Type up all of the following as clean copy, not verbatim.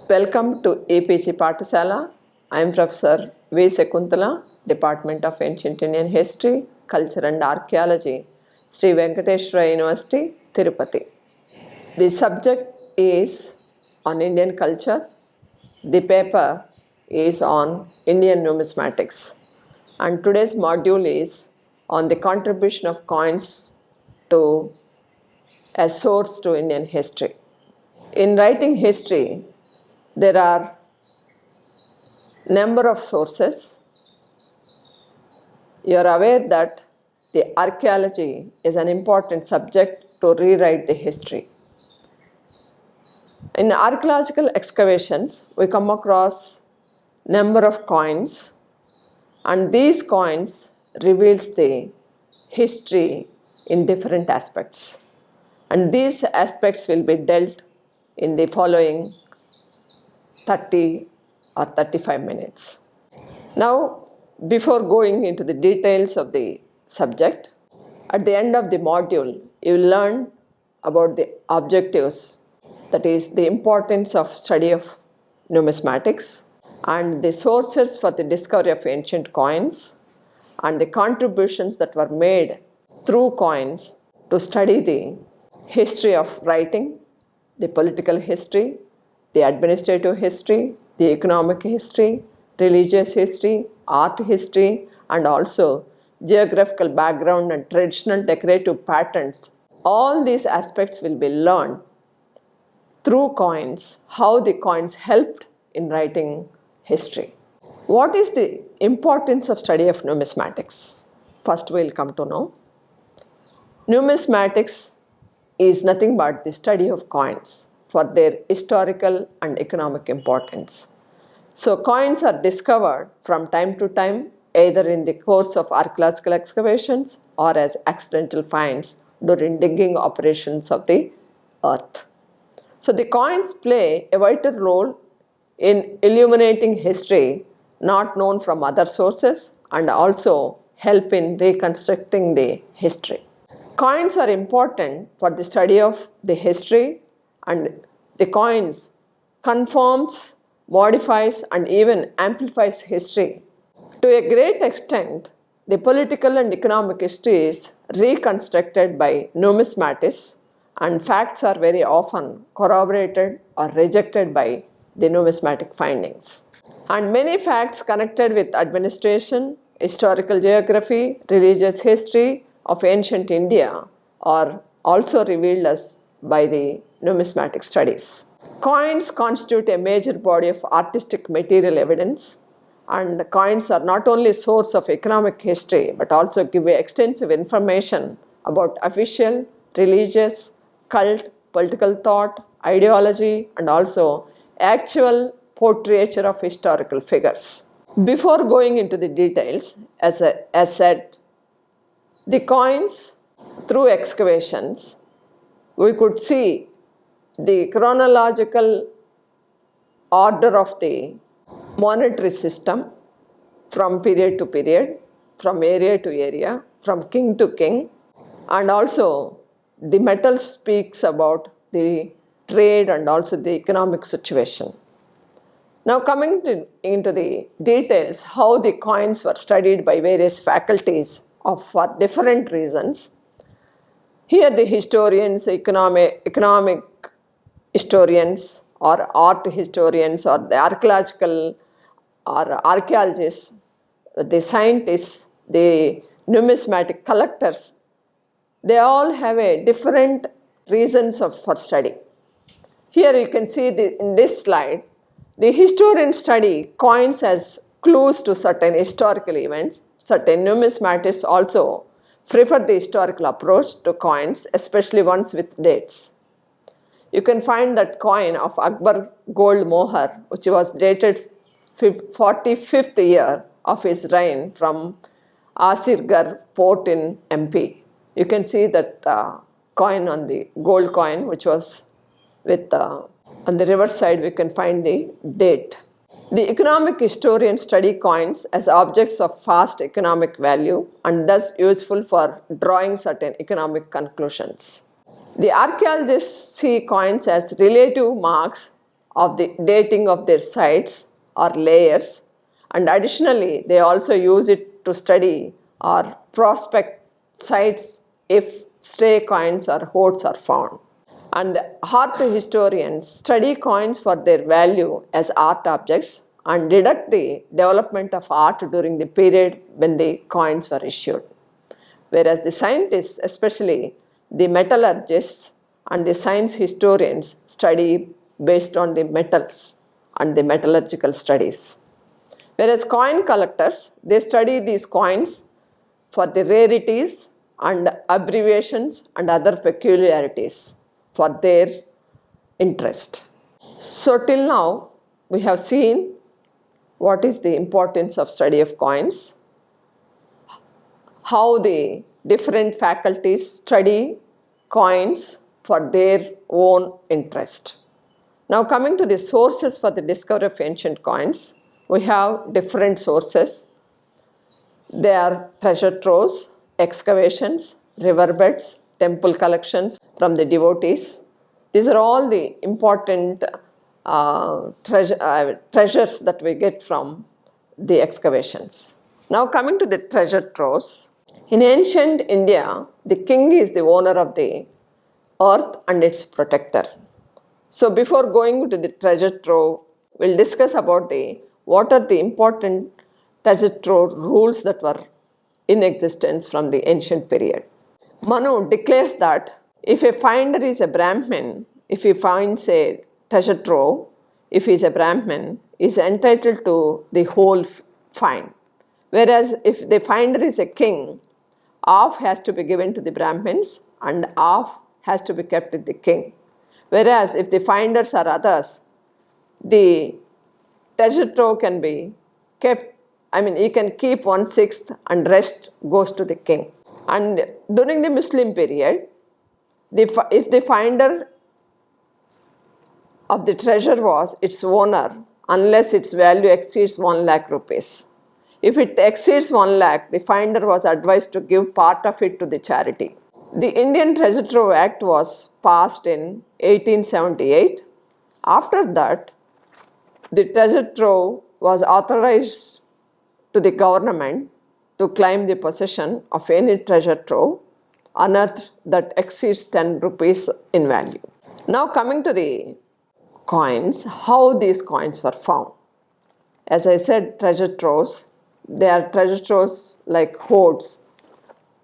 Welcome to APG Pathasala. I am Professor V. Sekuntala, Department of Ancient Indian History, Culture and Archaeology, Sri Venkateshwara University, Tirupati. The subject is on Indian culture. The paper is on Indian numismatics. And today's module is on the contribution of coins to a source to Indian history. In writing history, there are number of sources. You are aware that the archaeology is an important subject to rewrite the history. In archaeological excavations, we come across number of coins, and these coins reveals the history in different aspects. And these aspects will be dealt in the following 30 or 35 minutes. Now, before going into the details of the subject, at the end of the module, you will learn about the objectives, that is the importance of study of numismatics and the sources for the discovery of ancient coins and the contributions that were made through coins to study the history of writing, the political history, the administrative history, the economic history, religious history, art history, and also geographical background and traditional decorative patterns. All these aspects will be learned through coins, how the coins helped in writing history. What is the importance of study of numismatics? First we will come to know. Numismatics is nothing but the study of coins for their historical and economic importance. So coins are discovered from time to time either in the course of archaeological excavations or as accidental finds during digging operations of the earth. So the coins play a vital role in illuminating history not known from other sources and also help in reconstructing the history. Coins are important for the study of the history, and the coins confirms, modifies and even amplifies history. To a great extent, the political and economic history is reconstructed by numismatics, and facts are very often corroborated or rejected by the numismatic findings. And many facts connected with administration, historical geography, religious history of ancient India are also revealed us by the numismatic studies. Coins constitute a major body of artistic material evidence, and coins are not only a source of economic history but also give extensive information about official, religious, cult, political thought, ideology, and also actual portraiture of historical figures. Before going into the details, as said, the coins through excavations, we could see the chronological order of the monetary system from period to period, from area to area, from king to king, and also the metal speaks about the trade and also the economic situation. Now coming into the details, how the coins were studied by various faculties for different reasons. Here the historians, economic historians or art historians or the archaeological or archaeologists, the scientists, the numismatic collectors, they all have a different reasons for study. Here you can see in this slide, the historians study coins as clues to certain historical events. Certain numismatists also prefer the historical approach to coins, especially ones with dates. You can find that coin of Akbar gold mohar, which was dated 45th year of his reign from Asirgarh port in MP. You can see that coin on the gold coin, which was with on the reverse side we can find the date. The economic historians study coins as objects of vast economic value and thus useful for drawing certain economic conclusions. The archaeologists see coins as relative marks of the dating of their sites or layers, and additionally they also use it to study or prospect sites if stray coins or hoards are found. And art historians study coins for their value as art objects and deduct the development of art during the period when the coins were issued. Whereas the scientists, especially the metallurgists and the science historians, study based on the metals and the metallurgical studies. Whereas coin collectors, they study these coins for the rarities and abbreviations and other peculiarities for their interest. So till now, we have seen what is the importance of study of coins, how the different faculties study coins for their own interest. Now coming to the sources for the discovery of ancient coins, we have different sources. They are treasure troves, excavations, riverbeds, temple collections from the devotees. These are all the important treasures that we get from the excavations. Now coming to the treasure troves. In ancient India, the king is the owner of the earth and its protector. So before going to the treasure trove, we'll discuss about what are the important treasure trove rules that were in existence from the ancient period. Manu declares that if a finder is a Brahmin, if he finds a treasure trove, if he is a Brahmin, is entitled to the whole find. Whereas if the finder is a king, half has to be given to the Brahmins and half has to be kept with the king. Whereas if the finders are others, the treasure trove can be kept, he can keep 1/6 and rest goes to the king. And during the Muslim period, if the finder of the treasure was its owner, unless its value exceeds 1 lakh rupees. If it exceeds 1 lakh, the finder was advised to give part of it to the charity. The Indian Treasure Trove Act was passed in 1878. After that, the treasure trove was authorized to the government to claim the possession of any treasure trove unearthed that exceeds 10 rupees in value. Now coming to the coins, how these coins were found. As I said, treasure troves, they are treasure troves like hoards.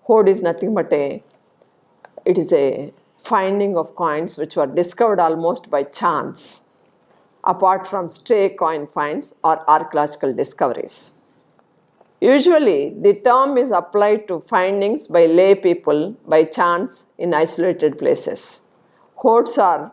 Hoard is nothing but it is a finding of coins which were discovered almost by chance, apart from stray coin finds or archaeological discoveries. Usually, the term is applied to findings by lay people by chance in isolated places. Hoards are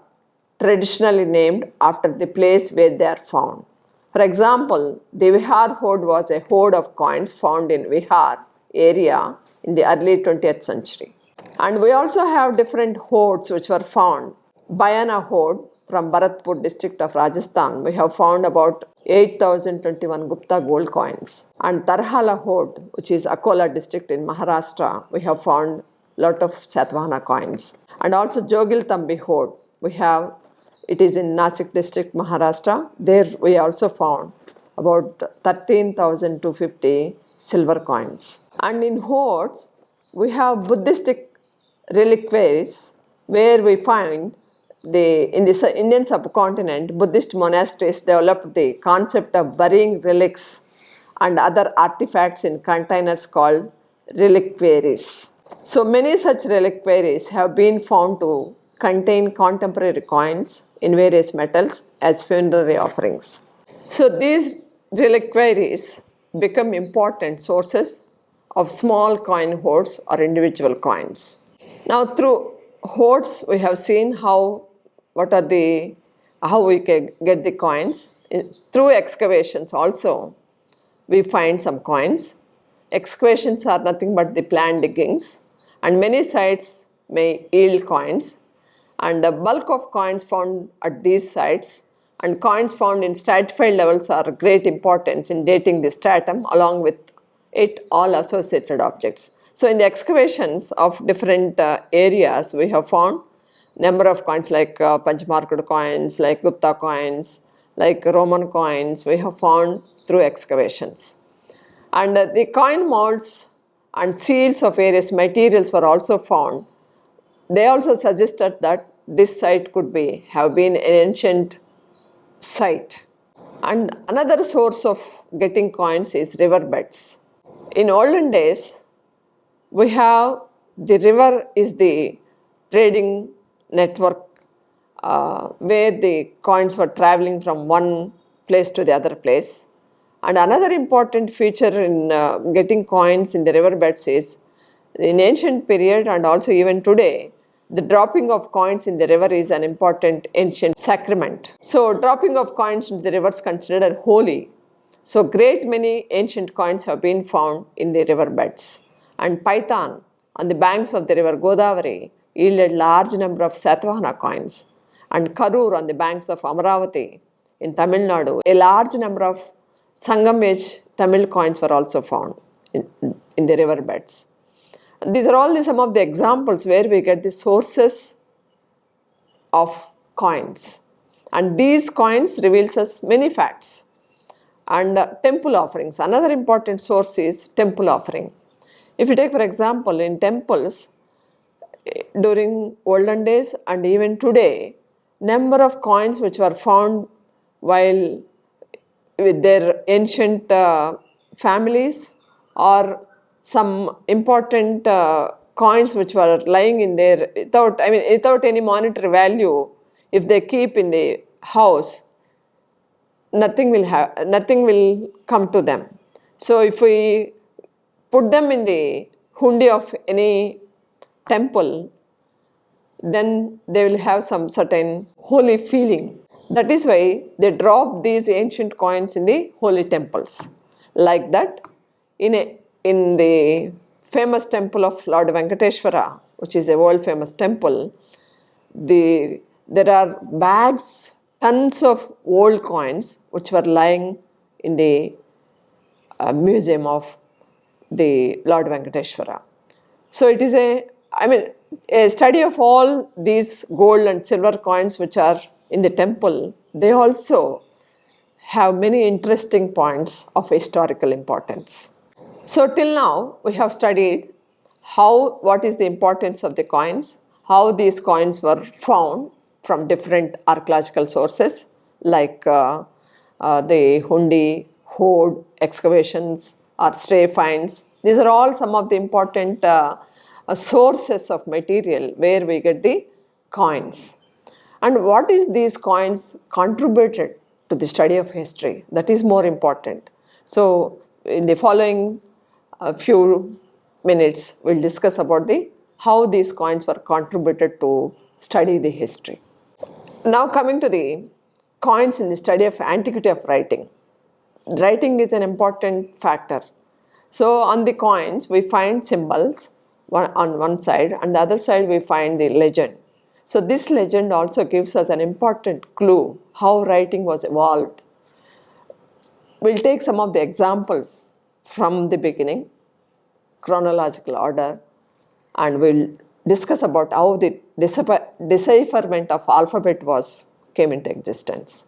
traditionally named after the place where they are found. For example, the Vihar hoard was a hoard of coins found in Vihar area in the early 20th century. And we also have different hoards which were found. Bayana hoard from Bharatpur district of Rajasthan, we have found about 8,021 Gupta gold coins. And Tarhala hoard, which is Akola district in Maharashtra, we have found a lot of Satvahana coins. And also Jogil Tambi hoard, it is in Nasik district, Maharashtra. There we also found about 13,250 silver coins. And in hoards, we have Buddhistic reliquaries where we find in the Indian subcontinent, Buddhist monasteries developed the concept of burying relics and other artifacts in containers called reliquaries. So many such reliquaries have been found to contain contemporary coins in various metals as funerary offerings. So these reliquaries become important sources of small coin hoards or individual coins. Now through hoards we have seen how we can get the coins. Through excavations also we find some coins. Excavations are nothing but the planned diggings, and many sites may yield coins, and the bulk of coins found at these sites and coins found in stratified levels are of great importance in dating the stratum along with it all associated objects. So in the excavations of different areas we have found number of coins like Panchmarked coins, like Gupta coins, like Roman coins we have found through excavations. And the coin molds and seals of various materials were also found. They also suggested that this site could have been an ancient site. And another source of getting coins is riverbeds. In olden days, we have the river is the trading network where the coins were traveling from one place to the other place. And another important feature in getting coins in the riverbeds is in ancient period and also even today, the dropping of coins in the river is an important ancient sacrament. So dropping of coins into the river is considered holy. So great many ancient coins have been found in the riverbeds. And Python on the banks of the river Godavari yielded large number of Satvahana coins. And Karur on the banks of Amaravati in Tamil Nadu, a large number of Sangam age Tamil coins were also found in the riverbeds. These are all some of the examples where we get the sources of coins. And these coins reveals us many facts. And temple offerings. Another important source is temple offering. If you take for example in temples during olden days and even today, number of coins which were found while with their ancient families or some important coins which were lying in there without any monetary value, if they keep in the house, nothing will come to them. So if we put them in the hundi of any temple, then they will have some certain holy feeling. That is why they drop these ancient coins in the holy temples. Like that, in the famous temple of Lord Venkateshwara, which is a world famous temple, there are bags, tons of old coins which were lying in the museum of the Lord Venkateshwara. So it is a study of all these gold and silver coins which are in the temple. They also have many interesting points of historical importance. So till now we have studied what is the importance of the coins, how these coins were found from different archaeological sources like the hundi, hoard, excavations or stray finds. These are all some of the important sources of material where we get the coins. And what is these coins contributed to the study of history? That is more important. So in the following few minutes, we'll discuss about how these coins were contributed to study the history. Now coming to the coins in the study of antiquity of writing. Writing is an important factor. So on the coins we find symbols on one side and the other side we find the legend. So this legend also gives us an important clue how writing was evolved. We'll take some of the examples from the beginning, chronological order, and we'll discuss about how the decipherment of alphabet came into existence.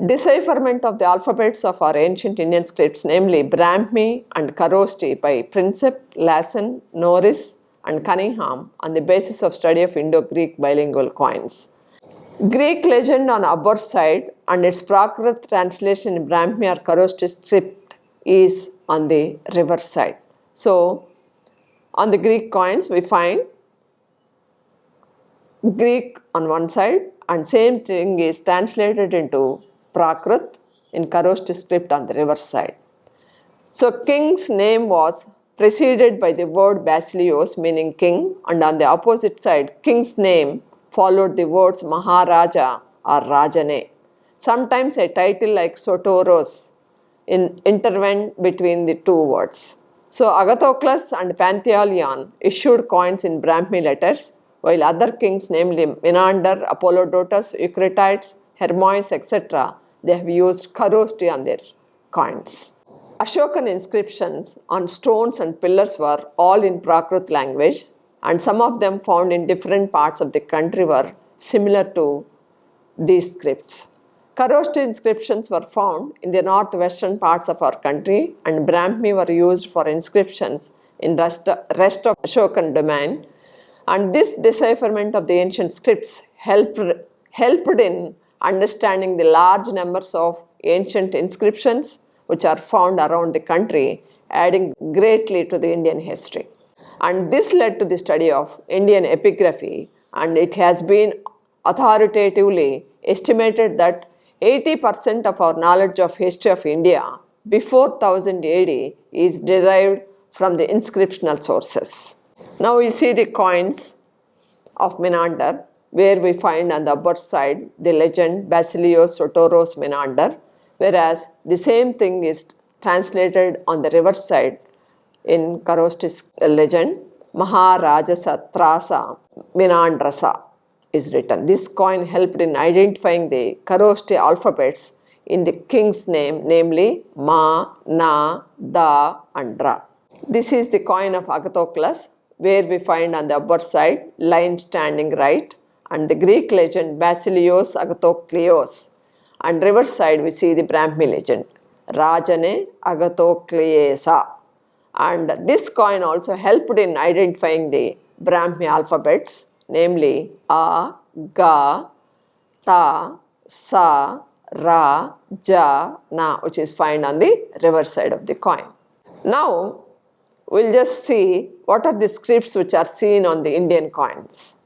Decipherment of the alphabets of our ancient Indian scripts, namely Brahmi and Kharoshthi by Prinsep, Lassen, Norris and Cunningham on the basis of study of Indo-Greek bilingual coins. Greek legend on upper side and its Prakrit translation in Brahmi or Kharoshthi script is on the reverse side. So on the Greek coins we find Greek on one side and same thing is translated into Prakrit in Kharoshthi script on the reverse side. So king's name was preceded by the word Basileus meaning king, and on the opposite side king's name followed the words Maharaja or Rajane. Sometimes a title like Sotoros intervened between the two words. So Agathocles and Pantheon issued coins in Brahmi letters, while other kings namely Menander, Apollodotus, Eucratides, Hermois, etc., they have used Kharoshthi on their coins. Ashokan inscriptions on stones and pillars were all in Prakrit language, and some of them found in different parts of the country were similar to these scripts. Kharosthi inscriptions were found in the northwestern parts of our country, and Brahmi were used for inscriptions in rest of Ashokan domain. And this decipherment of the ancient scripts helped in understanding the large numbers of ancient inscriptions which are found around the country, adding greatly to the Indian history. And this led to the study of Indian epigraphy, and it has been authoritatively estimated that 80% of our knowledge of history of India before 1000 AD is derived from the inscriptional sources. Now you see the coins of Menander, where we find on the upper side the legend Basileus Sotoros Menander, whereas the same thing is translated on the reverse side in Kharoshthi's legend, Maharajasa Trasa Menandrasa is written. This coin helped in identifying the Kharosthi alphabets in the king's name, namely Ma, Na, Da and Ra. This is the coin of Agathocles, where we find on the upper side lion standing right, and the Greek legend Basileus Agathokleos, and reverse side we see the Brahmi legend Rajane Agathokleesa. And this coin also helped in identifying the Brahmi alphabets, namely A, Ga, Ta, Sa, Ra, Ja, Na, which is found on the reverse side of the coin. Now, we'll just see what are the scripts which are seen on the Indian coins.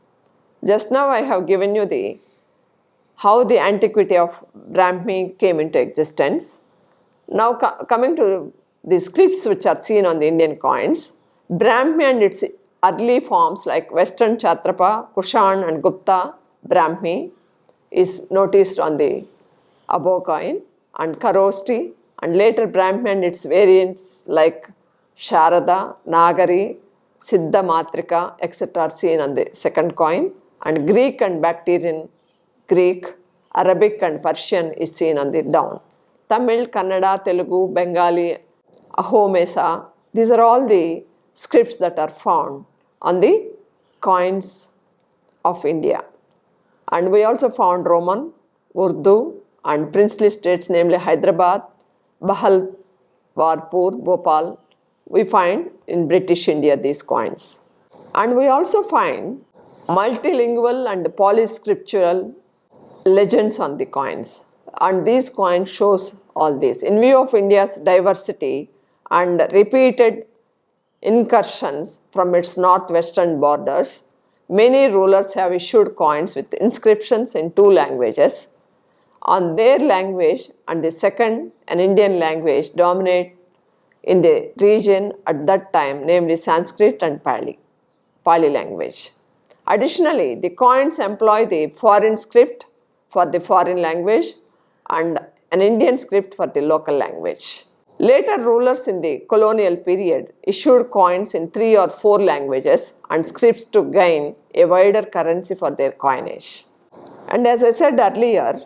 Just now I have given you how the antiquity of Brahmi came into existence. Now coming to the scripts which are seen on the Indian coins, Brahmi and its early forms like Western Kshatrapa, Kushan and Gupta Brahmi is noticed on the above coin, and Kharosthi, and later Brahmi and its variants like Sharada, Nagari, Siddha Matrika, etc. are seen on the second coin, and Greek and Bactrian Greek, Arabic and Persian is seen on the down. Tamil, Kannada, Telugu, Bengali, Ahomesa, these are all the scripts that are found on the coins of India. And we also found Roman, Urdu and princely states, namely Hyderabad, Bahalwarpur, Bhopal. We find in British India these coins. And we also find multilingual and polyscriptural legends on the coins. And these coins shows all this. In view of India's diversity and repeated incursions from its northwestern borders, many rulers have issued coins with inscriptions in two languages. On their language and the second, an Indian language, dominate in the region at that time, namely Sanskrit and Pali language. Additionally, the coins employ the foreign script for the foreign language and an Indian script for the local language. Later rulers in the colonial period issued coins in 3 or 4 languages and scripts to gain a wider currency for their coinage. And as I said earlier,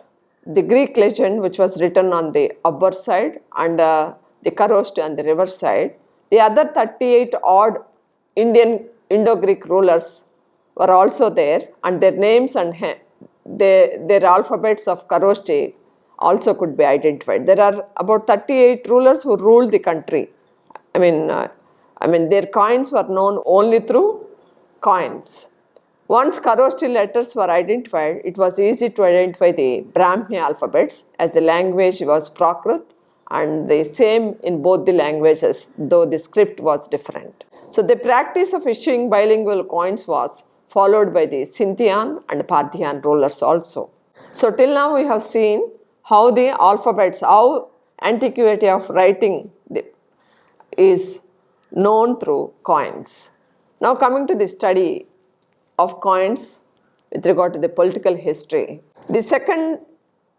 the Greek legend, which was written on the upper side, and the Kharosthi on the reverse side, the other 38 odd Indo-Greek rulers were also there, and their names and their alphabets of Kharosthi also could be identified. There are about 38 rulers who ruled the country. I mean, their coins were known only through coins. Once Kharosthi letters were identified, it was easy to identify the Brahmi alphabets, as the language was Prakrit and the same in both the languages, though the script was different. So the practice of issuing bilingual coins was followed by the Scythian and Parthian rulers also. So till now we have seen how the alphabets, how antiquity of writing is known through coins. Now coming to the study of coins with regard to the political history. The second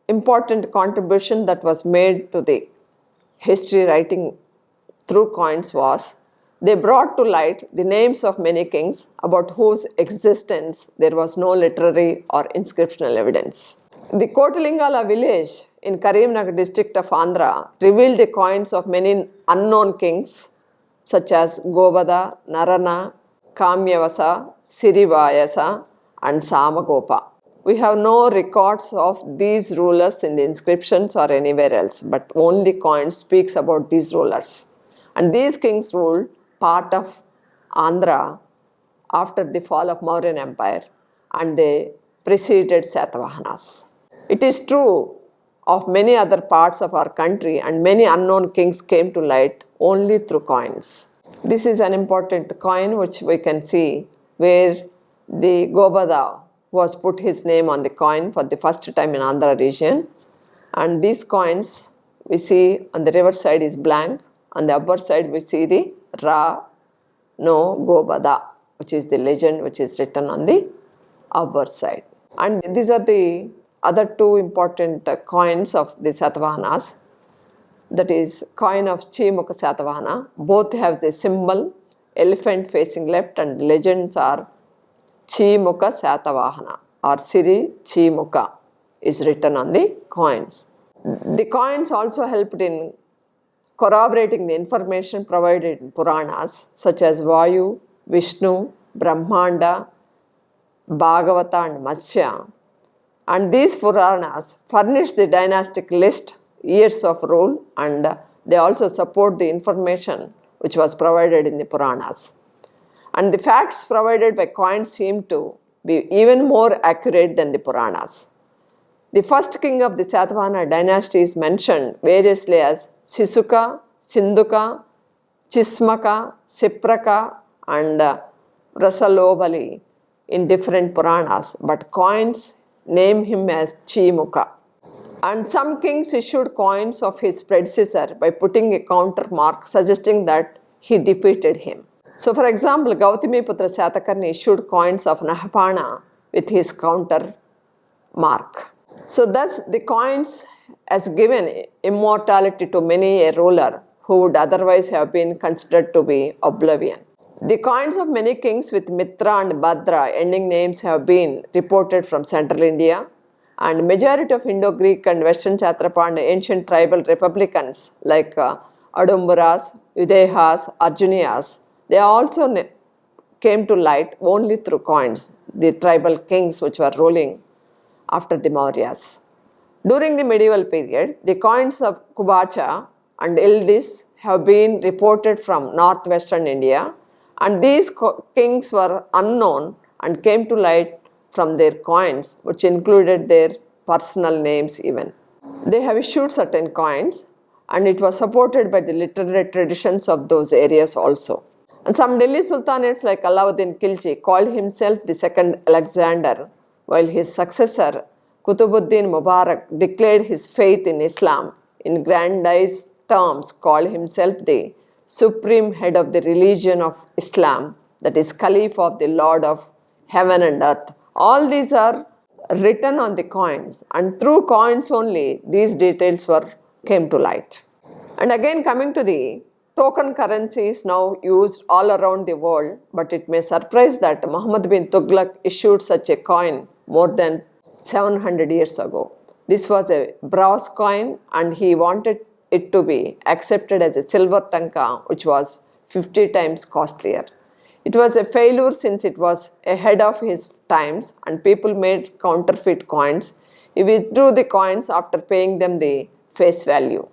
important contribution that was made to the history writing through coins was they brought to light the names of many kings about whose existence there was no literary or inscriptional evidence. The Kotalingala village in Karimnagar district of Andhra revealed the coins of many unknown kings such as Govada, Narana, Kamyavasa, Sirivayasa and Samagopa. We have no records of these rulers in the inscriptions or anywhere else, but only coins speaks about these rulers. And these kings ruled part of Andhra after the fall of Mauryan Empire, and they preceded Satavahanas. It is true of many other parts of our country, and many unknown kings came to light only through coins. This is an important coin which we can see where the Gobada was put his name on the coin for the first time in Andhra region, and these coins we see on the river side is blank, on the upper side we see the Ra no Gobada, which is the legend which is written on the upper side. And these are the other two important coins of the Satavahanas, that is coin of Chimukha Satavahana. Both have the symbol elephant facing left, and the legends are Chimukha Satavahana or Siri Chimukha is written on the coins. The coins also helped in corroborating the information provided in Puranas such as Vayu, Vishnu, Brahmanda, Bhagavata and Matsya. And these Puranas furnish the dynastic list, years of rule, and they also support the information which was provided in the Puranas. And the facts provided by coins seem to be even more accurate than the Puranas. The first king of the Satavahana dynasty is mentioned variously as Sisuka, Sindhuka, Chismaka, Sipraka and Rasalobali in different Puranas, but coins name him as Chimukha. And some kings issued coins of his predecessor by putting a counter mark suggesting that he defeated him. So for example, Gautamiputra Satakarni issued coins of Nahapana with his counter mark. So thus the coins has given immortality to many a ruler who would otherwise have been considered to be oblivion. The coins of many kings with Mitra and Bhadra ending names have been reported from central India, and majority of Indo-Greek and Western Satrapa and ancient tribal republicans like Adumburas, Udehas, Arjunias, they also came to light only through coins, the tribal kings which were ruling after the Mauryas. During the medieval period, the coins of Kubacha and Ildis have been reported from northwestern India, and these kings were unknown and came to light from their coins, which included their personal names even. They have issued certain coins, and it was supported by the literary traditions of those areas also. And some Delhi sultanates like Alauddin Khilji called himself the second Alexander, while his successor Qutbuddin Mubarak declared his faith in Islam in grandized terms, called himself the supreme head of the religion of Islam, that is Caliph of the Lord of heaven and earth. All these are written on the coins, and through coins only these details came to light. And again, coming to the token currencies now used all around the world, but it may surprise that Muhammad bin Tughlaq issued such a coin more than 700 years ago. This was a brass coin, and he wanted it to be accepted as a silver tanka, which was 50 times costlier. It was a failure since it was ahead of his times and people made counterfeit coins. He withdrew the coins after paying them the face value.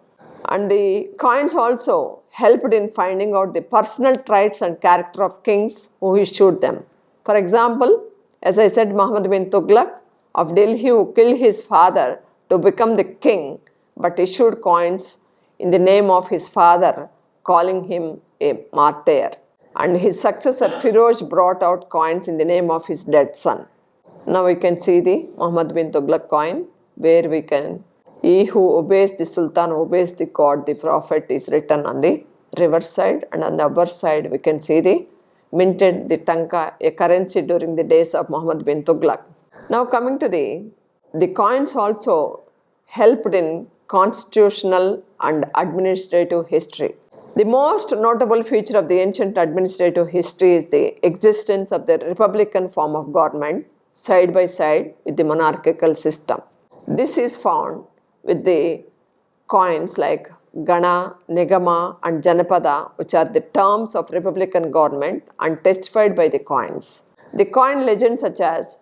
And the coins also helped in finding out the personal traits and character of kings who issued them. For example, as I said, Muhammad bin Tughlaq of Delhi, who killed his father to become the king, but issued coins in the name of his father, calling him a martyr. And his successor Firoz brought out coins in the name of his dead son. Now we can see the Muhammad bin Tughlaq coin, where we can, he who obeys the Sultan obeys the God, the Prophet is written on the reverse side, and on the upper side we can see the minted the tanka, a currency during the days of Muhammad bin Tughlaq. Now coming to the coins also helped in constitutional and administrative history. The most notable feature of the ancient administrative history is the existence of the republican form of government side by side with the monarchical system. This is found with the coins like Gana, Nigama and Janapada, which are the terms of republican government and testified by the coins. The coin legends such as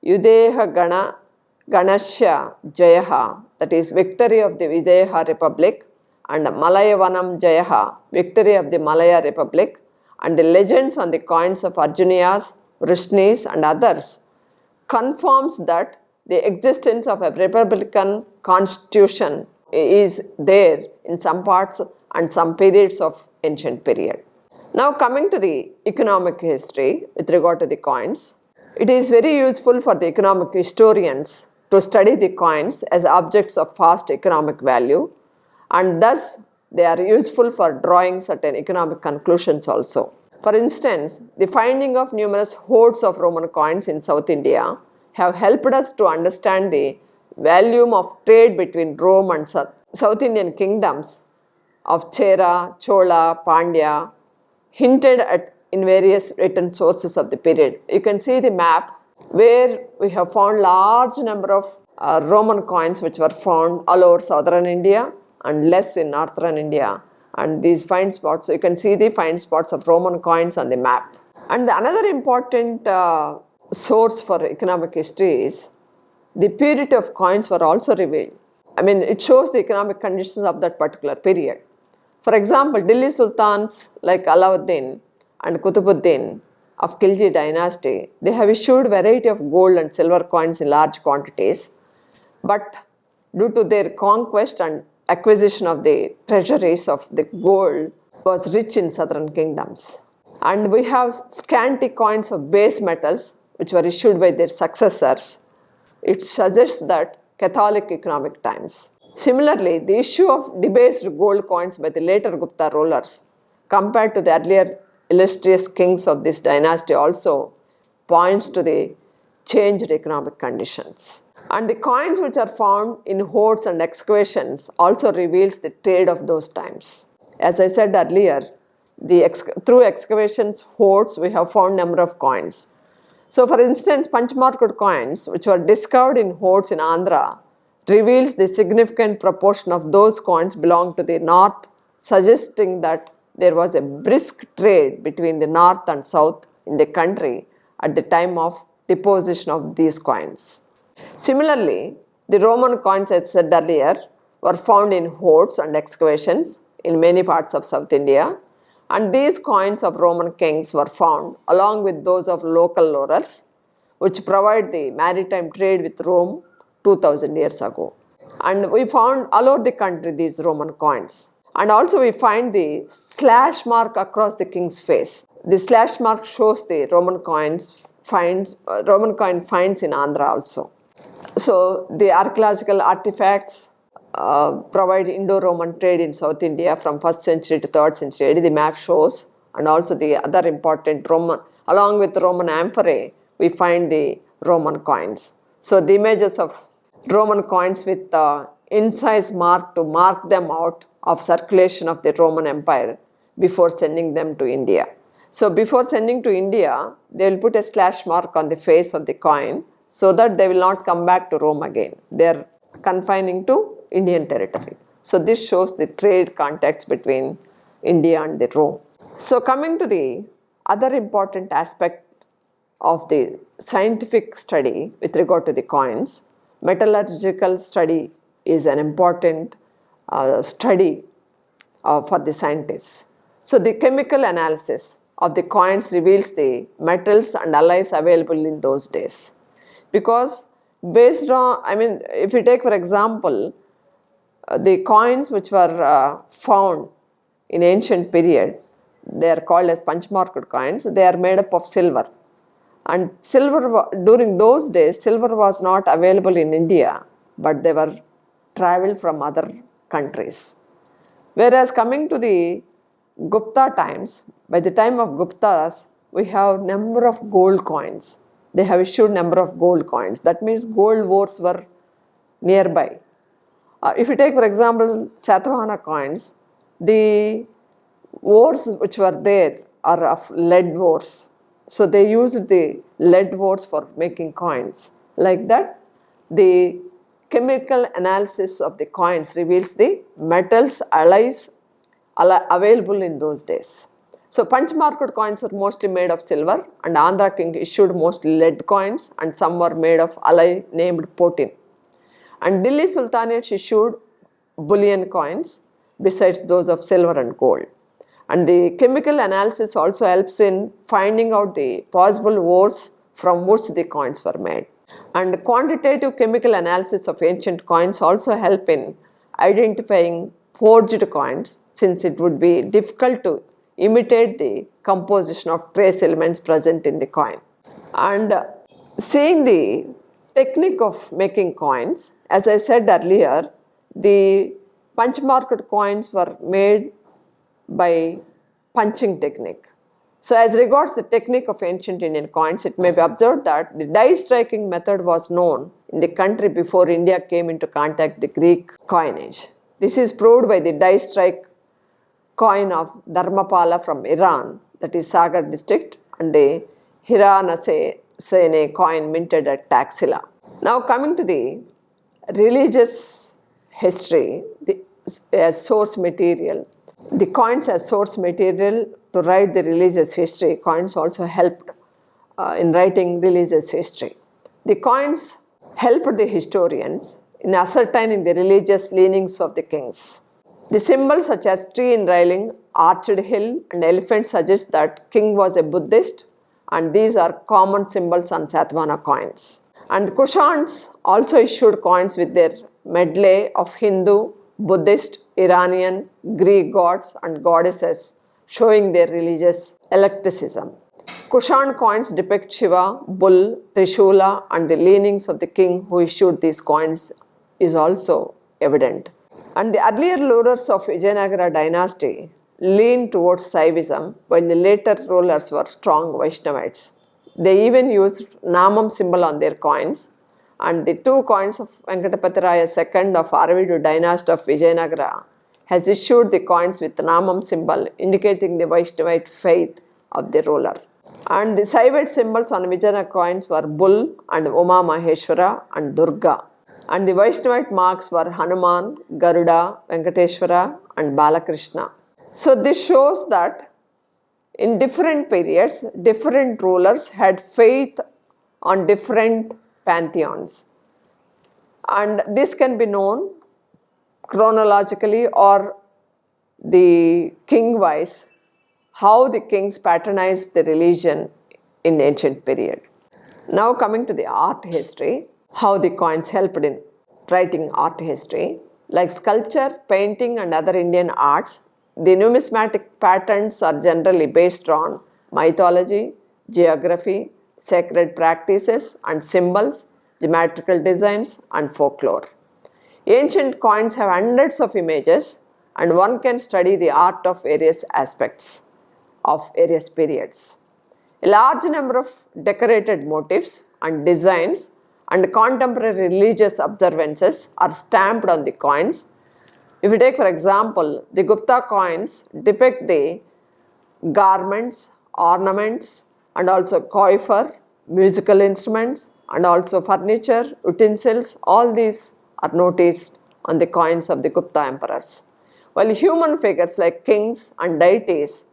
Yudeha Gana Ganasya Jayaha, that is victory of the Videha Republic, and Malayavanam Jayaha, victory of the Malaya Republic, and the legends on the coins of Arjuniyas, Vrishnis and others confirms that the existence of a republican constitution is there in some parts and some periods of ancient period. Now coming to the economic history with regard to the coins, it is very useful for the economic historians to study the coins as objects of vast economic value, and thus they are useful for drawing certain economic conclusions also. For instance, the finding of numerous hoards of Roman coins in South India have helped us to understand the volume of trade between Rome and South Indian kingdoms of Chera, Chola, Pandya, hinted at in various written sources of the period. You can see the map where we have found large number of Roman coins which were found all over southern India and less in northern India. And these find spots, so you can see the find spots of Roman coins on the map. And another important source for economic history is the purity of coins were also revealed. I mean, it shows the economic conditions of that particular period. For example, Delhi Sultans like Alauddin and Qutbuddin of Khilji dynasty, they have issued variety of gold and silver coins in large quantities, but due to their conquest and acquisition of the treasuries of the gold was rich in southern kingdoms. And we have scanty coins of base metals which were issued by their successors. It suggests that Catholic economic times. Similarly, the issue of debased gold coins by the later Gupta rulers compared to the earlier illustrious kings of this dynasty also points to the changed economic conditions. And the coins which are found in hoards and excavations also reveals the trade of those times. As I said earlier, through excavations, hoards, we have found number of coins. So for instance, punch-marked coins which were discovered in hoards in Andhra reveals the significant proportion of those coins belong to the north, suggesting that there was a brisk trade between the north and south in the country at the time of deposition of these coins. Similarly, the Roman coins, as said earlier, were found in hoards and excavations in many parts of South India, and these coins of Roman kings were found along with those of local rulers, which provide the maritime trade with Rome 2000 years ago. And we found all over the country these Roman coins. And also we find the slash mark across the king's face. The slash mark shows the Roman coin finds in Andhra also. So the archaeological artifacts provide Indo-Roman trade in South India from 1st century to 3rd century. The map shows, and also the other important Roman, along with Roman amphorae, we find the Roman coins. So the images of Roman coins with the incise mark to mark them out of circulation of the Roman Empire before sending them to India. So before sending to India, they will put a slash mark on the face of the coin so that they will not come back to Rome again. They are confining to Indian territory. So this shows the trade contacts between India and the Rome. So coming to the other important aspect of the scientific study with regard to the coins, metallurgical study is an important study for the scientists. So the chemical analysis of the coins reveals the metals and alloys available in those days. Because based on, if you take for example, the coins which were found in ancient period, they are called as punch-marked coins, they are made up of silver. And silver, during those days, silver was not available in India, but they were traveled from other countries. Whereas coming to the Gupta times, by the time of Guptas, we have number of gold coins. They have issued number of gold coins. That means gold wars were nearby. If you take for example Satavahana coins, the ores which were there are of lead ores. So they used the lead ores for making coins. Like that, the chemical analysis of the coins reveals the metals alloys available in those days. So punch-marked coins are mostly made of silver, and Andhra King issued mostly lead coins, and some were made of alloy named potin. And Delhi Sultanate issued bullion coins besides those of silver and gold. And the chemical analysis also helps in finding out the possible ores from which the coins were made. And the quantitative chemical analysis of ancient coins also help in identifying forged coins, since it would be difficult to imitate the composition of trace elements present in the coin. And seeing the technique of making coins, as I said earlier, the punch-marked coins were made by punching technique. So as regards the technique of ancient Indian coins, it may be observed that the die striking method was known in the country before India came into contact with the Greek coinage. This is proved by the die strike coin of Dharmapala from Iran, that is Sagar district, and the Hiranasene coin minted at Taxila. Now coming to the religious history as source material. The coins as source material to write the religious history. Coins also helped in writing religious history. The coins helped the historians in ascertaining the religious leanings of the kings. The symbols such as tree in railing, arched hill and elephant suggest that king was a Buddhist, and these are common symbols on Satavahana coins. And Kushans also issued coins with their medley of Hindu, Buddhist, Iranian, Greek gods and goddesses, showing their religious eclecticism. Kushan coins depict Shiva, bull, Trishula and the leanings of the king who issued these coins is also evident. And the earlier rulers of Vijayanagara dynasty leaned towards Saivism, while the later rulers were strong Vaishnavites. They even used Namam symbol on their coins, and the two coins of Venkatapatiraya II of Aravidu dynasty of Vijayanagara has issued the coins with the Namam symbol indicating the Vaishnavite faith of the ruler. And the Saivite symbols on Vijayanagara coins were Bull and Uma Maheshwara and Durga. And the Vaishnavite marks were Hanuman, Garuda, Venkateshwara and Balakrishna. So this shows that in different periods, different rulers had faith on different pantheons. And this can be known chronologically or the king-wise, how the kings patronized the religion in ancient period. Now coming to the art history, how the coins helped in writing art history. Like sculpture, painting and other Indian arts, the numismatic patterns are generally based on mythology, geography, sacred practices and symbols, geometrical designs and folklore. Ancient coins have hundreds of images and one can study the art of various aspects of various periods. A large number of decorated motifs and designs and contemporary religious observances are stamped on the coins. If you take for example, the Gupta coins depict the garments, ornaments and also coiffure, musical instruments and also furniture, utensils, all these are noticed on the coins of the Gupta emperors. While human figures like kings and deities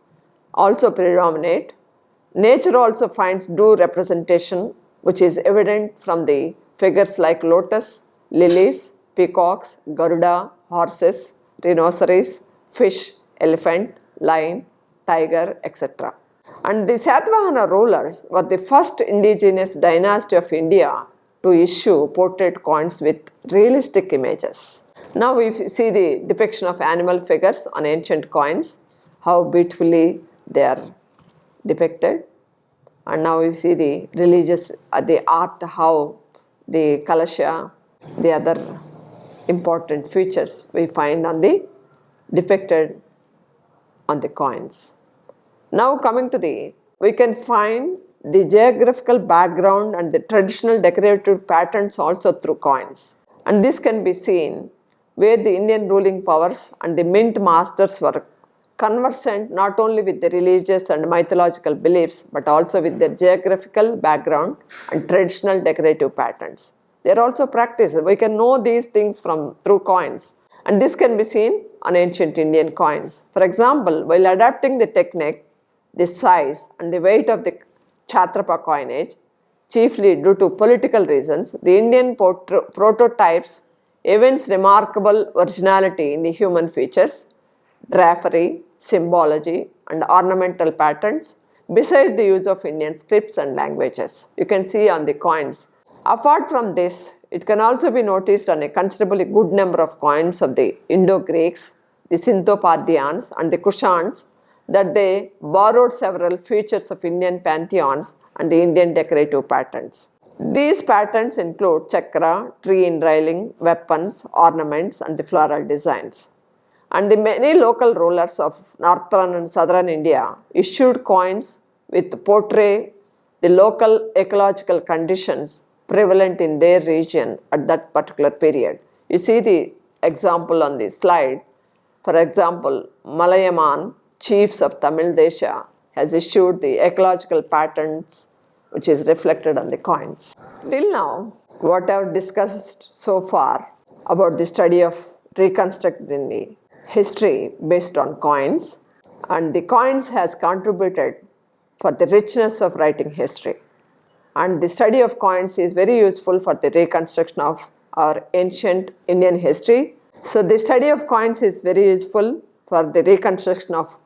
also predominate, nature also finds due representation, which is evident from the figures like lotus, lilies, peacocks, Garuda, horses, rhinoceros, fish, elephant, lion, tiger, etc. And the Satavahana rulers were the first indigenous dynasty of India to issue portrait coins with realistic images. Now we see the depiction of animal figures on ancient coins, how beautifully they are depicted. And now you see the religious, the art, how the kalasha, the other important features we find on the depicted on the coins. Now coming to we can find the geographical background and the traditional decorative patterns also through coins. And this can be seen where the Indian ruling powers and the mint masters were conversant not only with the religious and mythological beliefs but also with their geographical background and traditional decorative patterns. They are also practiced. We can know these things through coins. And this can be seen on ancient Indian coins. For example, while adapting the technique, the size and the weight of the Chatrapa coinage, chiefly due to political reasons, the Indian prototypes evince remarkable originality in the human features, drapery, symbology, and ornamental patterns, beside the use of Indian scripts and languages. You can see on the coins. Apart from this, it can also be noticed on a considerably good number of coins of the Indo-Greeks, the Sindho-Parthians, and the Kushans, that they borrowed several features of Indian pantheons and the Indian decorative patterns. These patterns include chakra, tree enrailing, weapons, ornaments, and the floral designs. And the many local rulers of northern and southern India issued coins with portray the local ecological conditions prevalent in their region at that particular period. You see the example on the slide. For example, Malayaman chiefs of Tamil Desha has issued the ecological patterns which is reflected on the coins. Till now, what I have discussed so far about the study of reconstructing the history based on coins, and the coins has contributed for the richness of writing history. And the study of coins is very useful for the reconstruction of our ancient Indian history. So the study of coins is very useful for the reconstruction of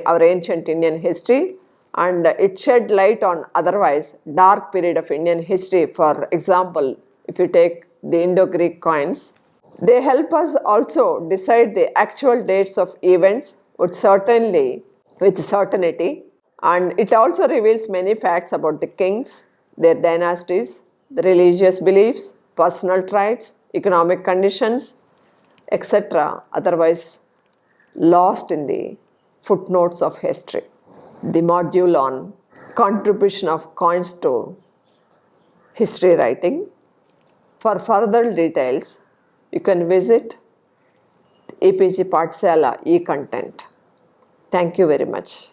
our ancient Indian history, and it shed light on otherwise dark period of Indian history. For example, if you take the Indo-Greek coins, they help us also decide the actual dates of events with certainty, and it also reveals many facts about the kings, their dynasties, the religious beliefs, personal traits, economic conditions, etc., otherwise lost in the footnotes of history. The module on contribution of coins to history writing. For further details, you can visit EPG Pathshala e-content. Thank you very much.